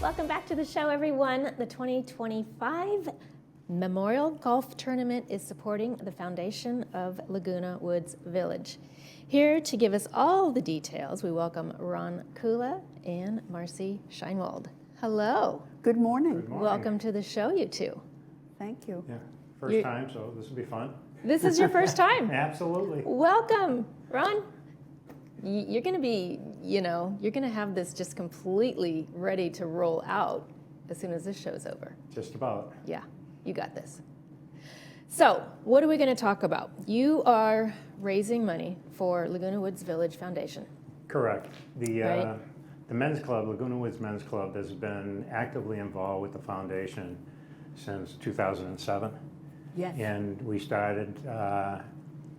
Welcome back to the show, everyone. The 2025 Memorial Golf Tournament is supporting the foundation of Laguna Woods Village. Here to give us all the details, we welcome Ron Kula and Marcy Scheinwald. Hello. Good morning. Good morning. Welcome to the show, you two. Thank you. Yeah, first time, so this will be fun. This is your first time. Absolutely. Welcome, Ron. You're going to be, you're going to have this just completely ready to roll out as soon as this show's over. Just about. Yeah, you got this. So, what are we going to talk about? You are raising money for Laguna Woods Village Foundation. Correct. Right. The men's club, Laguna Woods Men's Club, has been actively involved with the foundation since 2007. Yes. And we started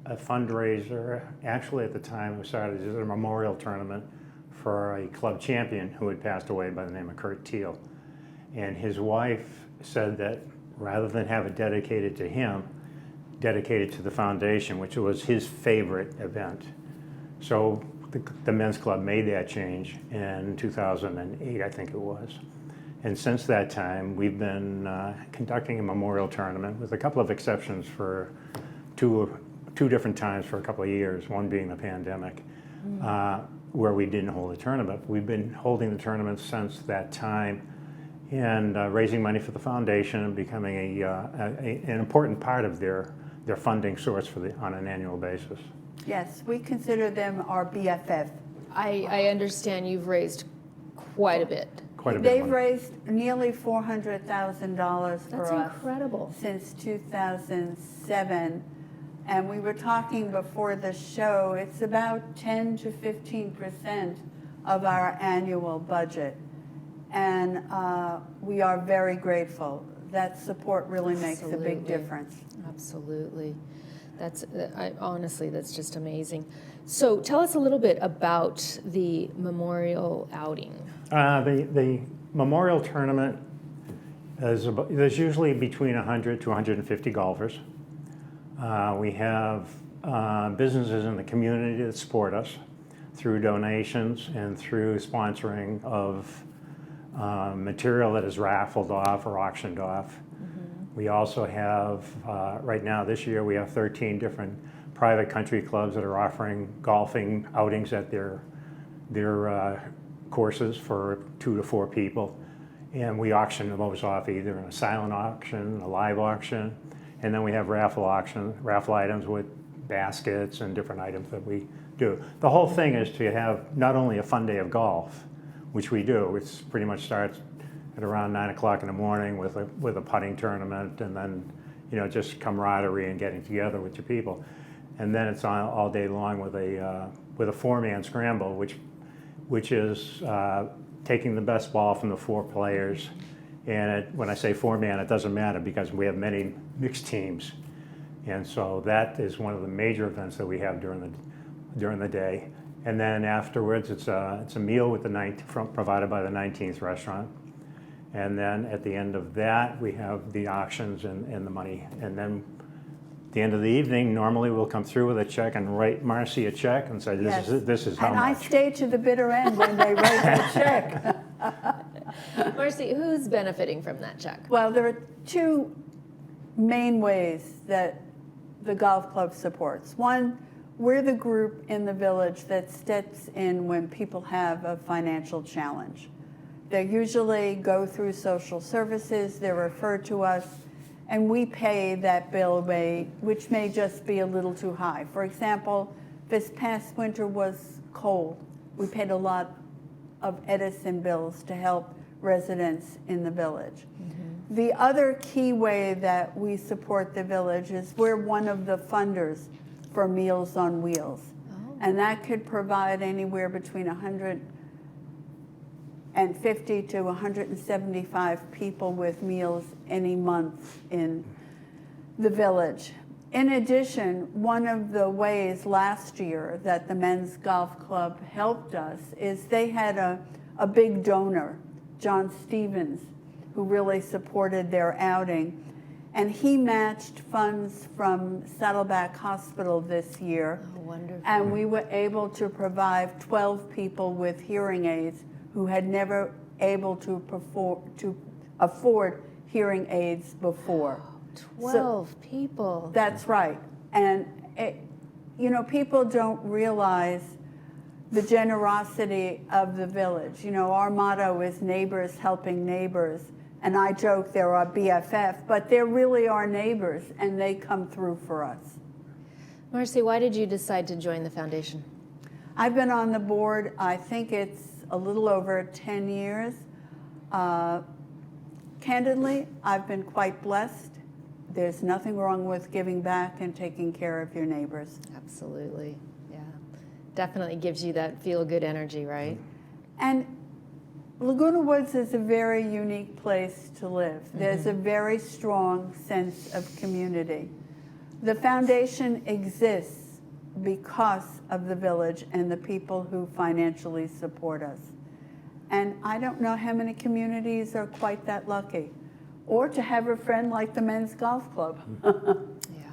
a fundraiser. Actually, at the time, we started as a memorial tournament for a club champion who had passed away by the name of Kurt Teal. And his wife said that rather than have it dedicated to him, dedicated to the foundation, which was his favorite event. So the men's club made that change in 2008, I think it was. And since that time, we've been conducting a memorial tournament with a couple of exceptions for two different times for a couple of years, one being the pandemic, where we didn't hold a tournament. We've been holding the tournament since that time and raising money for the foundation and becoming an important part of their funding source on an annual basis. Yes, we consider them our BFF. I understand you've raised quite a bit. Quite a bit. They've raised nearly $400,000 for That's us incredible. since 2007. And we were talking before the show, it's about 10 to 15% of our annual budget. And we are very grateful. That support really makes a big difference. Absolutely. Honestly, that's just amazing. So tell us a little bit about the memorial outing. The memorial tournament there's usually between 100 to 150 golfers. We have businesses in the community that support us through donations and through sponsoring of material that is raffled off or auctioned off. We also have, right now this year, we have 13 different private country clubs that are offering golfing outings at their courses for 2 to 4 people. And we auction those off either in a silent auction, a live auction, and then we have raffle items with baskets and different items that we do. The whole thing is to have not only a fun day of golf, which we do, which pretty much starts at around 9 o'clock in the morning with a putting tournament, and then just camaraderie and getting together with your people, and then it's on all day long with a 4-man scramble, which is taking the best ball from the 4 players. And when I say 4-man, it doesn't matter because we have many mixed teams, and so that is one of the major events that we have during the day. And then afterwards, it's a meal with provided by the 19th restaurant. And then at the end of that, we have the auctions and the money. And then at the end of the evening, normally we'll come through with a check and write Marcy a check and say, this is how much. And I stay to the bitter end when they write that check. Marcy, who's benefiting from that check? Well, there are 2 main ways that the golf club supports. One, we're the group in the village that steps in when people have a financial challenge. They usually go through social services, they're referred to us, and we pay that bill which may just be a little too high. For example, this past winter was cold. We paid a lot of Edison bills to help residents in the village. The other key way that we support the village is we're one of the funders for Meals on Wheels. And that could provide anywhere between 150 to 175 people with meals any month in the village. In addition, one of the ways last year that the Men's Golf Club helped us is they had a big donor, John Stevens, who really supported their outing. And he matched funds from Saddleback Hospital this year. Oh, wonderful. And we were able to provide 12 people with hearing aids who had never able to afford hearing aids before. 12 people. That's right. And, people don't realize the generosity of the village. Our motto is neighbors helping neighbors. And I joke they're our BFF, but they're really our neighbors, and they come through for us. Marcy, why did you decide to join the foundation? I've been on the board, I think it's a little over 10 years. Candidly, I've been quite blessed. There's nothing wrong with giving back and taking care of your neighbors. Absolutely, yeah. Definitely gives you that feel-good energy, right? And Laguna Woods is a very unique place to live. There's a very strong sense of community. The foundation exists because of the village and the people who financially support us. And I don't know how many communities are quite that lucky. Or to have a friend like the Men's Golf Club. Yeah,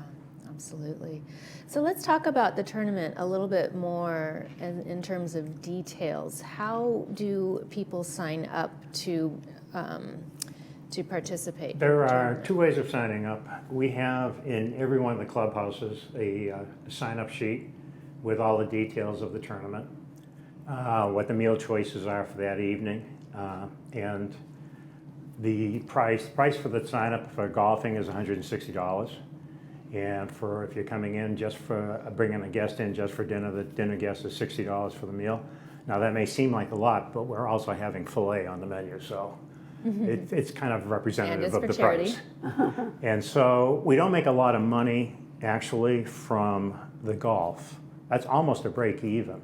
absolutely. So let's talk about the tournament a little bit more in terms of details. How do people sign up to participate? There are two ways of signing up. We have in every one of the clubhouses a sign-up sheet with all the details of the tournament, what the meal choices are for that evening, and the price for the sign-up for golfing is $160. And if you're coming in just for bringing a guest in just for dinner, the dinner guest is $60 for the meal. Now that may seem like a lot, but we're also having filet on the menu, so it's kind of representative of the price. And so we don't make a lot of money actually from the golf. That's almost a break even.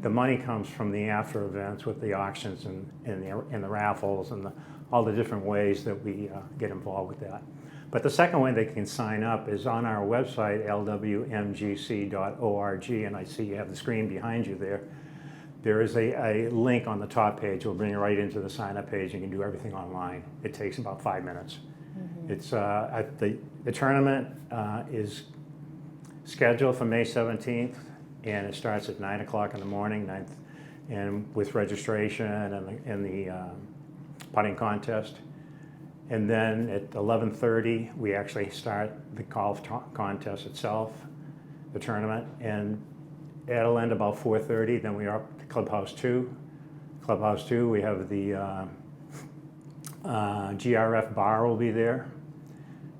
The money comes from the after events with the auctions and the raffles and all the different ways that we get involved with that. But the second way they can sign up is on our website, lwmgc.org, and I see you have the screen behind you there. There is a link on the top page. We'll bring you right into the sign-up page. You can do everything online. It takes about 5 minutes. It's the tournament is scheduled for May 17th, and it starts at 9 o'clock in the morning, and with registration and the putting contest. And then at 11:30, we actually start the golf contest itself, the tournament, and it'll end about 4:30. Then we are up to Clubhouse 2. Clubhouse 2, we have the GRF bar will be there.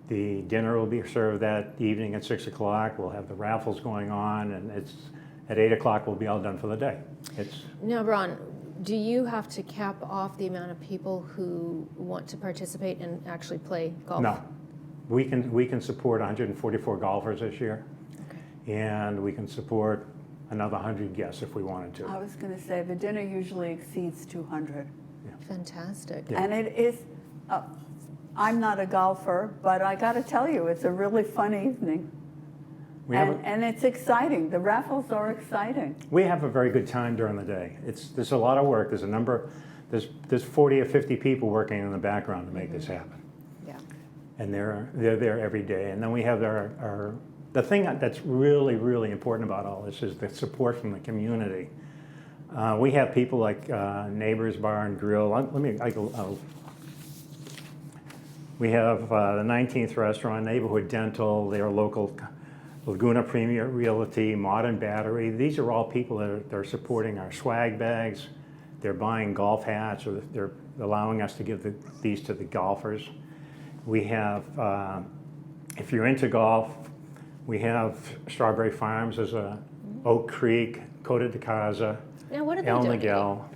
The dinner will be served that evening at 6 o'clock. We'll have the raffles going on, and at 8 o'clock we'll be all done for the day. Now, Ron, do you have to cap off the amount of people who want to participate and actually play golf? No. We can support 144 golfers this year, and we can support another 100 guests if we wanted to. I was going to say, the dinner usually exceeds 200. Fantastic. Yeah. And it is, I'm not a golfer, but I got to tell you, it's a really fun evening. And it's exciting. The raffles are exciting. We have a very good time during the day. There's a lot of work. There's 40 or 50 people working in the background to make this happen. Yeah. And they're there every day. And then we have the thing that's really, really important about all this is the support from the community. We have people like Neighbors Bar and Grill. We have the 19th Restaurant, Neighborhood Dental. They're local. Laguna Premier Realty, Modern Battery. These are all people that are supporting our swag bags. They're buying golf hats, or they're allowing us to give these to the golfers. We have, if you're into golf, we have Strawberry Farms, there's Oak Creek, Coda de Casa, Now, what are they El doing? Miguel.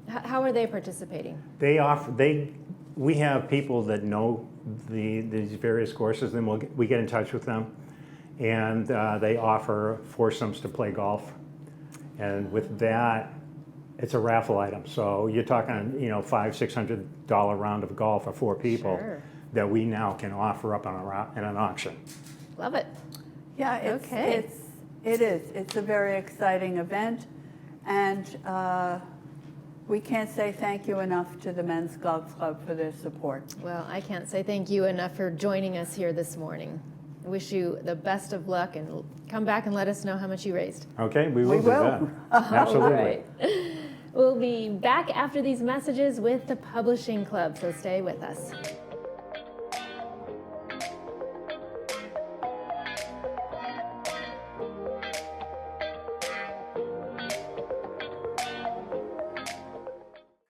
How are they participating? We have people that know these various courses, then we get in touch with them, and they offer foursomes to play golf. And with that, it's a raffle item. So you're talking, $500-$600 round of golf for 4 people. Sure. That we now can offer up in an auction. Love it. Yeah, Okay. it is. It's a very exciting event, and we can't say thank you enough to the Men's Golf Club for their support. Well, I can't say thank you enough for joining us here this morning. I wish you the best of luck, and come back and let us know how much you raised. Okay, we will do that. will. Absolutely. All right. We'll be back after these messages with the Publishing Club, so stay with us.